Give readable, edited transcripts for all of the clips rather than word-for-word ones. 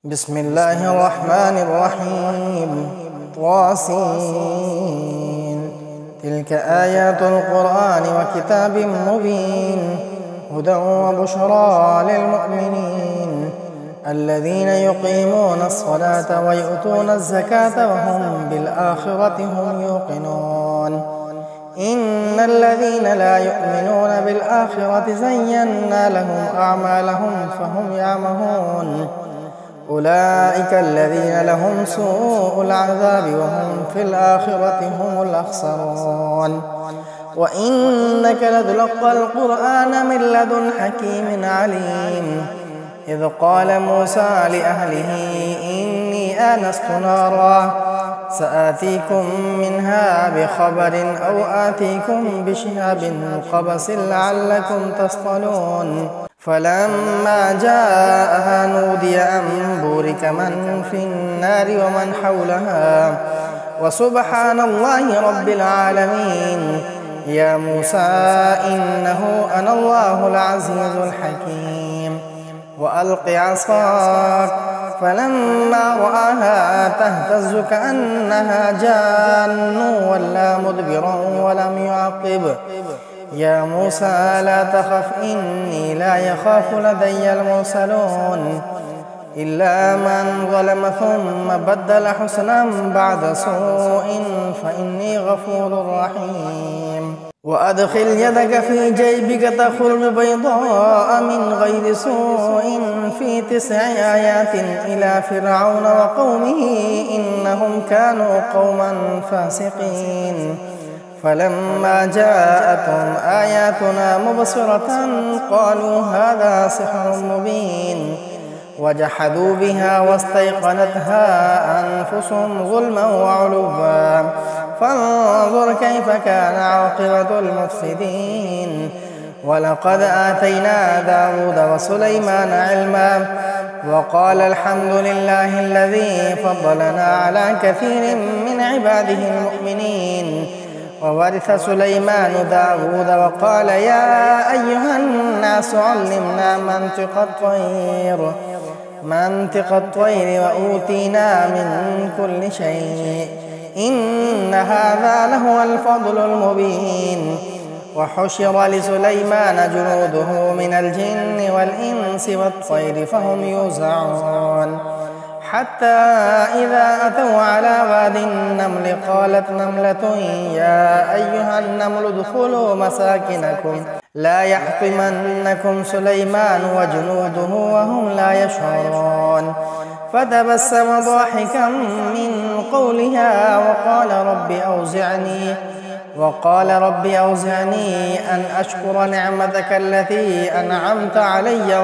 بسم الله الرحمن الرحيم. طاسين. تلك آيات القرآن وكتاب مبين هدى وبشرى للمؤمنين الذين يقيمون الصلاة ويؤتون الزكاة وهم بالآخرة هم يوقنون. إن الذين لا يؤمنون بالآخرة زينا لهم أعمالهم فهم يعمهون. أولئك الذين لهم سوء العذاب وهم في الآخرة هم الأخسرون. وإنك لتلقى القرآن من لدن حكيم عليم. إذ قال موسى لأهله إني آنست نارا سآتيكم منها بخبر أو آتيكم بشهاب قبس لعلكم تصطلون. فلما جاءها نودي أن بورك من في النار ومن حولها وسبحان الله رب العالمين. يا موسى إنه أنا الله العزيز الحكيم. وألق عصاك فلما رآها تهتز كأنها جان ولا مدبرا ولم يعقب. يا موسى لا تخف إني لا يخاف لدي المرسلون إلا من ظلم ثم بدل حسنا بعد سوء فإني غفور رحيم. وأدخل يدك في جيبك تخرج بيضاء من غير سوء في 9 آيات إلى فرعون وقومه إنهم كانوا قوما فاسقين. فلما جاءتهم آياتنا مبصرة قالوا هذا سحر مبين. وجحدوا بها واستيقنتها أنفسهم ظلما وعلوا فانظر كيف كان عاقبة المفسدين. ولقد آتينا داود وسليمان علما وقال الحمد لله الذي فضلنا على كثير من عباده المؤمنين. وورث سليمان داود وقال يا أيها الناس علمنا منطق الطير وأوتينا من كل شيء إن هذا لهو الفضل المبين. وحشر لسليمان جنوده من الجن والإنس والطير فهم يوزعون. حتى إذا أتوا على واد النمل قالت نملة يا أيها النمل ادخلوا مساكنكم لا يحطمنكم سليمان وجنوده وهم لا يشعرون. فتبسم ضاحكا من قولها وقال رب أوزعني أن أشكر نعمتك التي أنعمت علي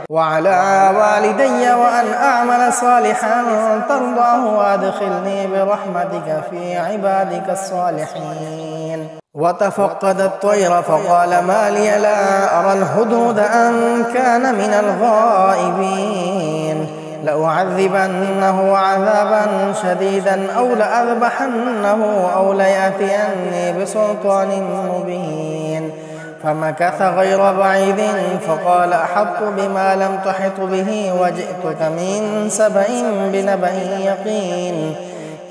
وعلى والدي وأن أعمل صالحا ترضاه وأدخلني برحمتك في عبادك الصالحين. وتفقد الطير فقال ما لي لا أرى الهدهد أم كان من الغائبين. لأعذبنه عذابا شديدا أو لأذبحنه أو ليأتيني بسلطان مبين. فمكث غير بعيد فقال أحطت بما لم تحط به وجئتك من سبأ بنبأ يقين.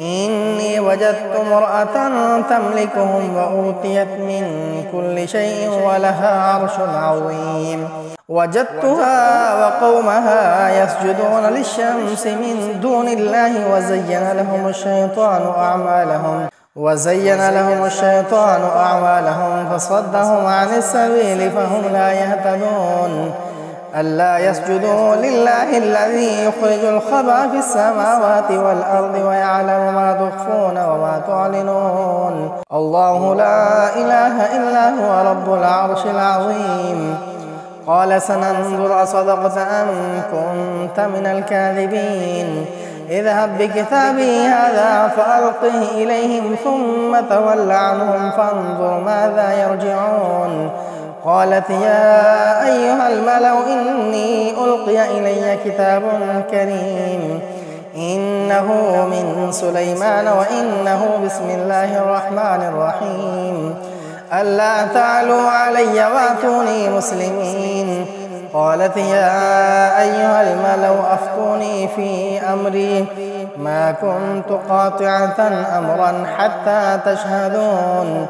إني وجدت امرأة تملكهم وأوتيت من كل شيء ولها عرش عظيم. وجدتها وقومها يسجدون للشمس من دون الله وزين لهم الشيطان أعمالهم فصدهم عن السبيل فهم لا يهتدون. ألا يسجدوا لله الذي يخرج الخبأ في السماوات والأرض ويعلم ما تخفون وما تعلنون. الله لا إله إلا هو رب العرش العظيم. قال سننظر أصدقت أم كنت من الكاذبين. اذهب بكتابي هذا فألقه إليهم ثم تول عنهم فانظر ماذا يرجعون. قالت يا أيها الملأ إني ألقي إلي كتاب كريم إنه من سليمان وإنه بسم الله الرحمن الرحيم. ألا تعلوا علي وأتوني مسلمين. قالت يا أيها الملأ أفتوني في أمري ما كنت قاطعة أمرا حتى تشهدون.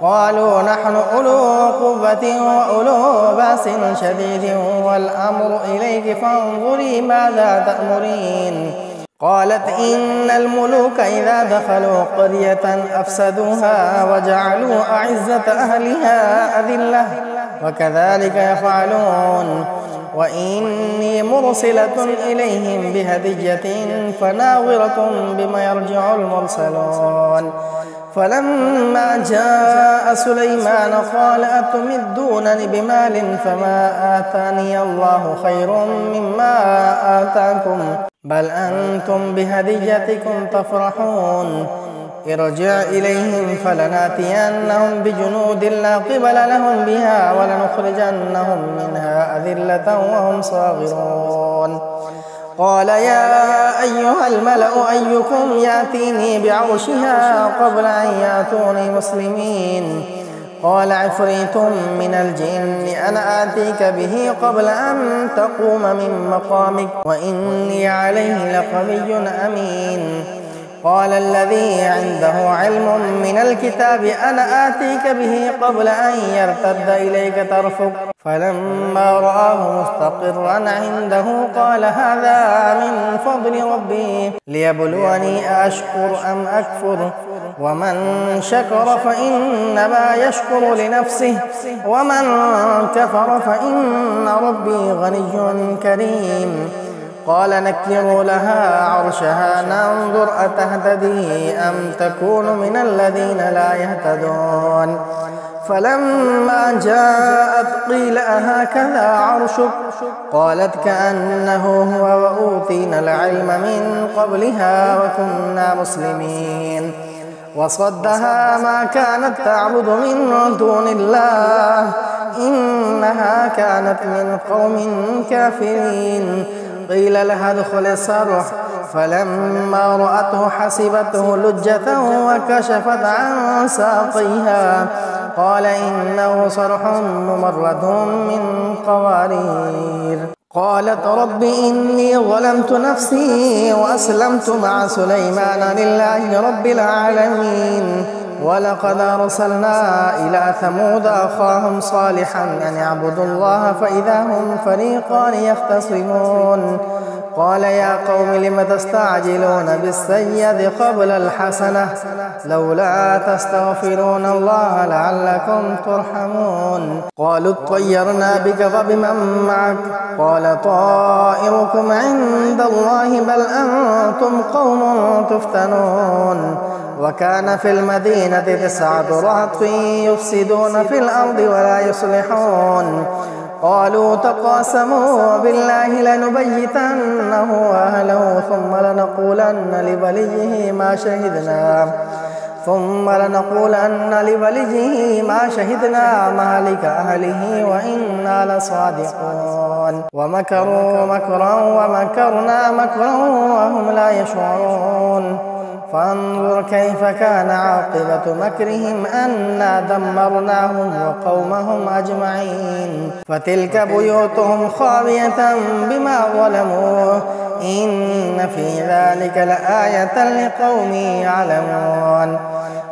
قالوا نحن أولو قوة وأولو بأس شديد والأمر إليك فانظري ماذا تأمرين. قالت إن الملوك إذا دخلوا قرية أفسدوها وجعلوا أعزة أهلها أذلة وكذلك يفعلون. وإني مرسلة إليهم بهدية فناظرة بما يرجع المرسلون. فلما جاء سليمان قال أتمدونني بمال فما آتاني الله خير مما آتاكم بل أنتم بهديتكم تفرحون. ارجع إليهم فلناتينهم بجنود لا قبل لهم بها ولنخرجنهم منها أذلة وهم صاغرون. قال يا أيها الملأ أيكم يأتيني بعرشها قبل أن يأتوني مسلمين. قال عفريت من الجن أنا آتيك به قبل أن تقوم من مقامك وإني عليه لقوي أمين. قال الذي عنده علم من الكتاب أنا آتيك به قبل أن يرتد إليك طرفك فلما رآه مستقرا عنده قال هذا من فضل ربي ليبلوني أشكر أم أكفر ومن شكر فإنما يشكر لنفسه ومن كفر فإن ربي غني كريم. قال نكروا لها عرشها ننظر أتهتدي أم تكون من الذين لا يهتدون. فلما جاءت قيل أهكذا عرشك قالت كأنه هو وأوتينا العلم من قبلها وكنا مسلمين. وصدها ما كانت تعبد من دون الله إنها كانت من قوم كافرين. قيل لها ادخل الصرح فلما رأته حسبته لجة وكشفت عن ساقيها قال إنه صرح ممرد من قوارير. قالت رب إني ظلمت نفسي وأسلمت مع سليمان لله رب العالمين. ولقد أرسلنا إلى ثمود أخاهم صالحا أن اعبدوا الله فإذا هم فريقان يختصمون. قال يا قوم لم تستعجلون بالسيئة قبل الحسنة لولا تستغفرون الله لعلكم ترحمون. قالوا اطيرنا بك وبمن معك قال طائركم عند الله بل أنتم قوم تفتنون. وكان في المدينة 9 رهط يفسدون في الأرض ولا يصلحون. قالوا تقاسموا بالله لنبيتنه وأهله ثم لنقولن لوليه ما شهدنا مهلك أهله وإنا لصادقون. ومكروا مكرا ومكرنا مكرا وهم لا يشعرون. فانظر كيف كان عاقبة مكرهم أنا دمرناهم وقومهم أجمعين. فتلك بيوتهم خاوية بما ظلموا إن في ذلك لآية لقوم يعلمون.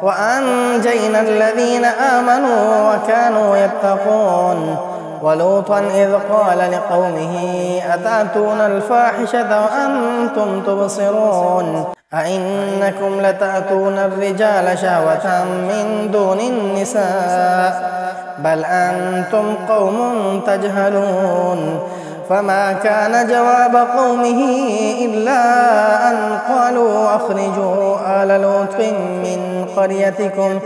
وأنجينا الذين آمنوا وكانوا يتقون. ولوطا إذ قال لقومه أتأتون الفاحشة وأنتم تبصرون أئنكم لتأتون الرجال شهوة من دون النساء بل أنتم قوم تجهلون. فما كان جواب قومه إلا أن قالوا أخرجوا آل لوط من قريتكم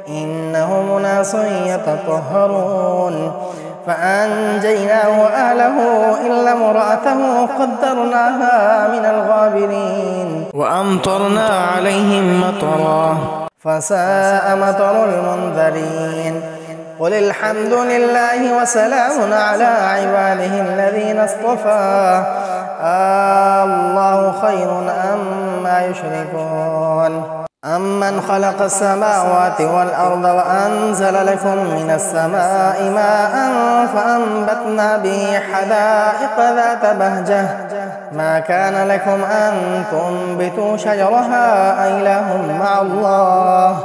إنهم أناس يتطهرون. فأنجيناه وأهله إلا امرأته قدرناها من الغابرين. وأمطرنا عليهم مطرا فساء مطر المنذرين. قل الحمد لله وسلام على عباده الذين اصطفى الله خير أما يشركون. أمن خلق السماوات والأرض وأنزل لكم من السماء ماء فأنبتنا به حدائق ذات بهجة ما كان لكم أن تنبتوا شجرها أإله مع الله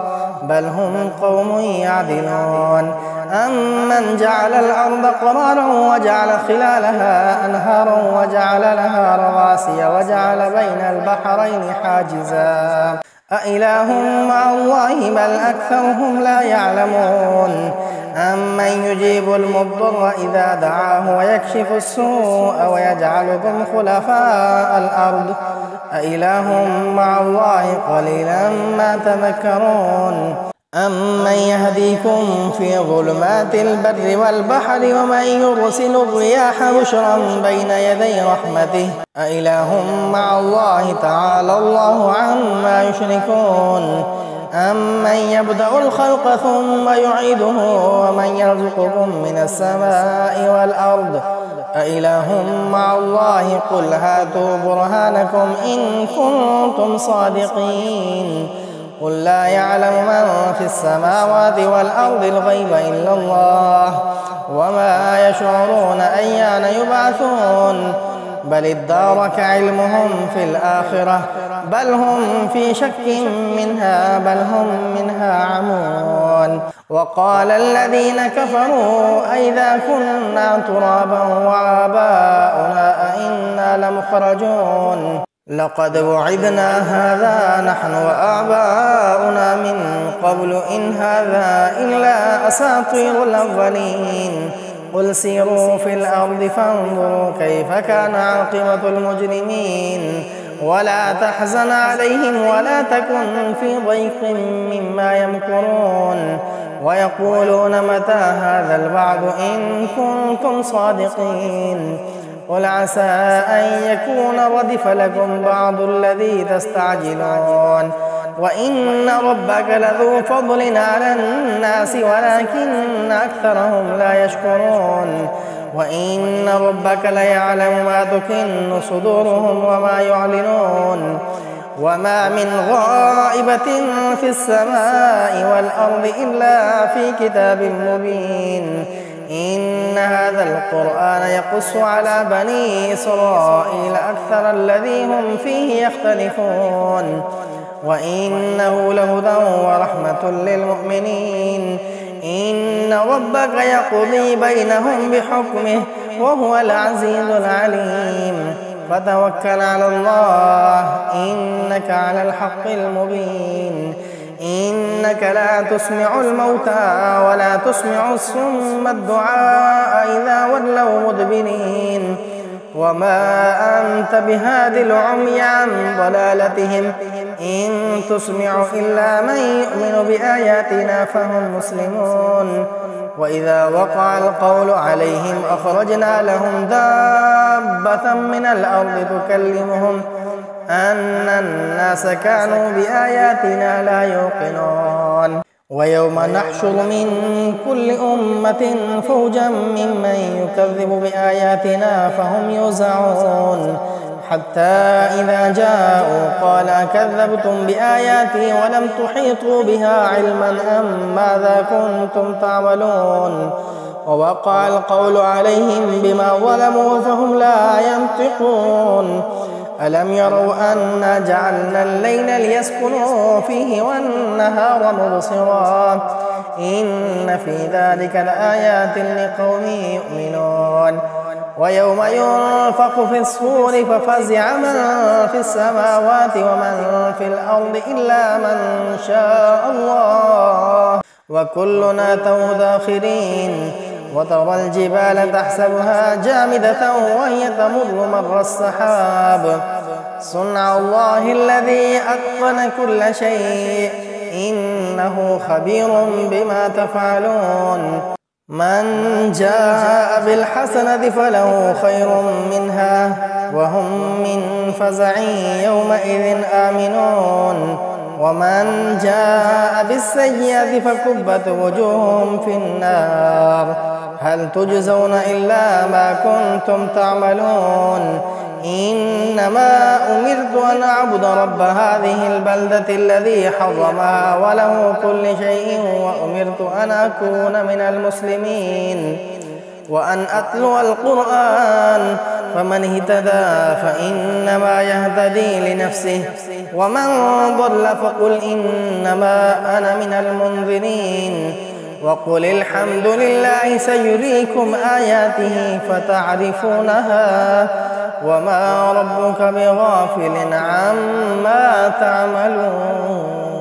بل هم قوم يعدلون أمن جعل الأرض قرارا وجعل خلالها أنهارا وجعل لها رواسي وجعل بين البحرين حاجزا أإله مع الله بل أكثرهم لا يعلمون أمن يجيب المضطر إذا دعاه ويكشف السوء ويجعلكم خلفاء الأرض أإله مع الله قليلا ما تذكرون أمن يهديكم في ظلمات البر والبحر ومن يرسل الرياح بشرا بين يدي رحمته أإله مع الله تعالى الله عما يشركون أمن يبدأ الخلق ثم يعيده ومن يرزقكم من السماء والأرض أإله مع الله قل هاتوا برهانكم إن كنتم صادقين قل لا يعلم من في السماوات والأرض الغيب إلا الله وما يشعرون أيان يبعثون بل ادارك علمهم في الآخرة بل هم في شك منها بل هم منها عمون وقال الذين كفروا أئذا كنا ترابا وآباؤنا أئنا لمخرجون لقد وعدنا هذا نحن وآباؤنا من قبل إن هذا إلا أساطير الأولين قل سيروا في الأرض فانظروا كيف كان عاقبة المجرمين ولا تحزن عليهم ولا تكن في ضيق مما يمكرون ويقولون متى هذا الوعد إن كنتم صادقين قل عسى أن يكون ردف لكم بعض الذي تستعجلون وإن ربك لذو فضل على الناس ولكن أكثرهم لا يشكرون وإن ربك ليعلم ما تكن صدورهم وما يعلنون وما من غائبة في السماء والأرض إلا في كتاب مبين إن هذا القرآن يقص على بني إسرائيل أكثر الذي هم فيه يختلفون وإنه لهدى ورحمة للمؤمنين إن ربك يقضي بينهم بحكمه وهو العزيز العليم فتوكل على الله إنك على الحق المبين إنك لا تسمع الموتى ولا تسمع الصم الدعاء إذا ولوا مدبرين وما أنت بهاد العمي عن ضلالتهم إن تسمع إلا من يؤمن بآياتنا فهم مسلمون وإذا وقع القول عليهم أخرجنا لهم دابة من الأرض تكلمهم أن الناس كانوا بآياتنا لا يوقنون ويوم نحشر من كل أمة فوجا ممن يكذب بآياتنا فهم يوزعون حتى إذا جاءوا قال كذبتم بآياتي ولم تحيطوا بها علما أم ماذا كنتم تعملون ووقع القول عليهم بما ظلموا فهم لا ينطقون ألم يروا أنا جعلنا الليل ليسكنوا فيه والنهار مبصرا إن في ذلك لآيات لقوم يؤمنون ويوم ينفخ في الصور ففزع من في السماوات ومن في الأرض إلا من شاء الله وكلنا أتوه داخرين وترى الجبال تحسبها جامدة وهي تمر مر السحاب صنع الله الذي أتقن كل شيء إنه خبير بما تفعلون من جاء بالحسنة فله خير منها وهم من فزع يومئذ آمنون ومن جاء بالسيئة فكبت وجوههم في النار هل تجزون إلا ما كنتم تعملون إنما أمرت أن أعبد رب هذه البلدة الذي حرمها وله كل شيء وأمرت أن أكون من المسلمين وأن أتلو القرآن فمن اهتدى فإنما يهتدي لنفسه ومن ضل فقل إنما أنا من المنذرين وقل الحمد لله سيريكم آياته فتعرفونها وما ربك بغافل عما تعملون.